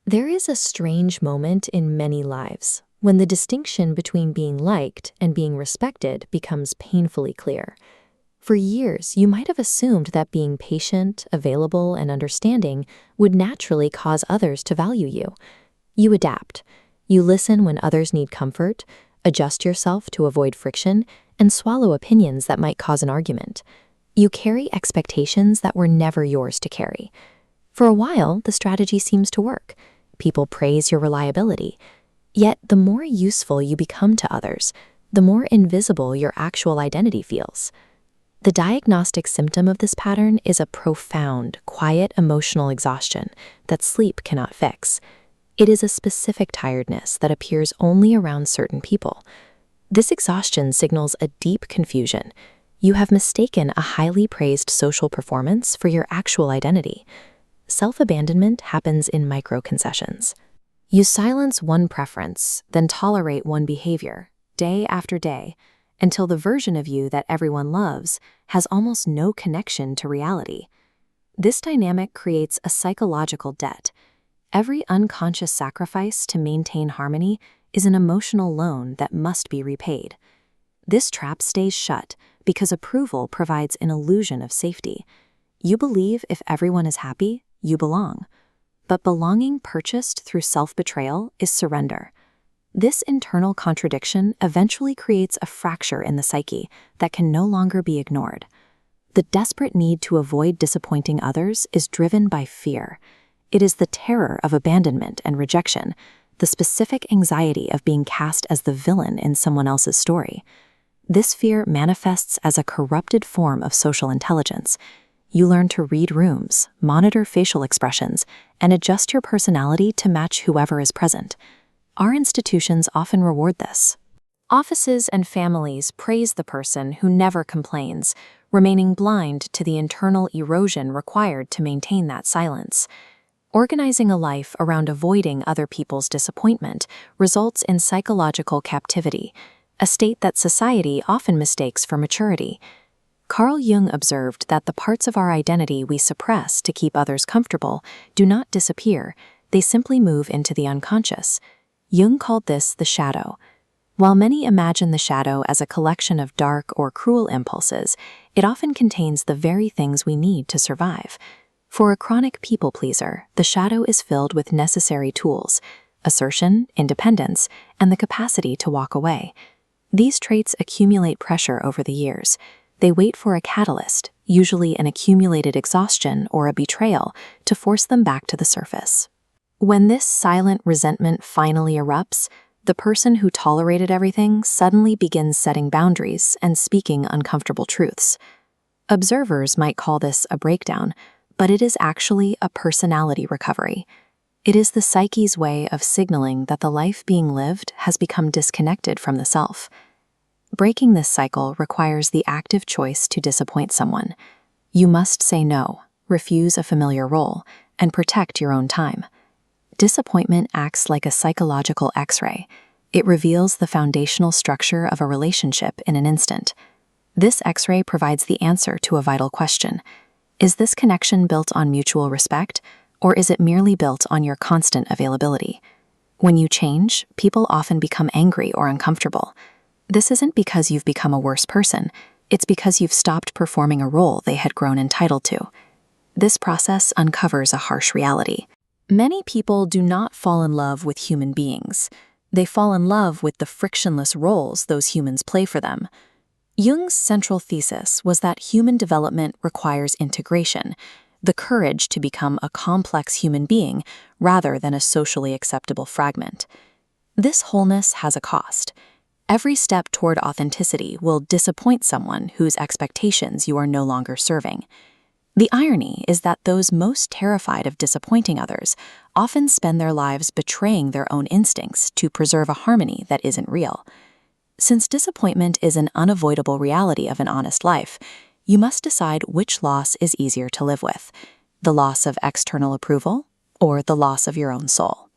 There is a strange moment in many lives when the distinction between being liked and being respected becomes painfully clear. For years, you might have assumed that being patient, available, and understanding would naturally cause others to value you. You adapt. You listen when others need comfort, adjust yourself to avoid friction, and swallow opinions that might cause an argument. You carry expectations that were never yours to carry. For a while, the strategy seems to work. People praise your reliability. Yet, the more useful you become to others, the more invisible your actual identity feels. The diagnostic symptom of this pattern is a profound, quiet emotional exhaustion that sleep cannot fix. It is a specific tiredness that appears only around certain people. This exhaustion signals a deep confusion. You have mistaken a highly praised social performance for your actual identity. Self-abandonment happens in micro-concessions. You silence one preference, then tolerate one behavior, day after day, until the version of you that everyone loves has almost no connection to reality. This dynamic creates a psychological debt. Every unconscious sacrifice to maintain harmony is an emotional loan that must be repaid. This trap stays shut because approval provides an illusion of safety. You believe if everyone is happy, you belong. But belonging purchased through self-betrayal is surrender. This internal contradiction eventually creates a fracture in the psyche that can no longer be ignored. The desperate need to avoid disappointing others is driven by fear. It is the terror of abandonment and rejection, the specific anxiety of being cast as the villain in someone else's story. This fear manifests as a corrupted form of social intelligence. You learn to read rooms, monitor facial expressions, and adjust your personality to match whoever is present. Our institutions often reward this. Offices and families praise the person who never complains, remaining blind to the internal erosion required to maintain that silence. Organizing a life around avoiding other people's disappointment results in psychological captivity, a state that society often mistakes for maturity. Carl Jung observed that the parts of our identity we suppress to keep others comfortable do not disappear, they simply move into the unconscious. Jung called this the shadow. While many imagine the shadow as a collection of dark or cruel impulses, it often contains the very things we need to survive. For a chronic people pleaser, the shadow is filled with necessary tools: assertion, independence, and the capacity to walk away. These traits accumulate pressure over the years. They wait for a catalyst, usually an accumulated exhaustion or a betrayal, to force them back to the surface. When this silent resentment finally erupts, the person who tolerated everything suddenly begins setting boundaries and speaking uncomfortable truths. Observers might call this a breakdown, but it is actually a personality recovery. It is the psyche's way of signaling that the life being lived has become disconnected from the self. Breaking this cycle requires the active choice to disappoint someone. You must say no, refuse a familiar role, and protect your own time. Disappointment acts like a psychological X-ray. It reveals the foundational structure of a relationship in an instant. This X-ray provides the answer to a vital question. Is this connection built on mutual respect, or is it merely built on your constant availability? When you change, people often become angry or uncomfortable. This isn't because you've become a worse person, it's because you've stopped performing a role they had grown entitled to. This process uncovers a harsh reality. Many people do not fall in love with human beings. They fall in love with the frictionless roles those humans play for them. Jung's central thesis was that human development requires integration, the courage to become a complex human being rather than a socially acceptable fragment. This wholeness has a cost. Every step toward authenticity will disappoint someone whose expectations you are no longer serving. The irony is that those most terrified of disappointing others often spend their lives betraying their own instincts to preserve a harmony that isn't real. Since disappointment is an unavoidable reality of an honest life, you must decide which loss is easier to live with: the loss of external approval or the loss of your own soul.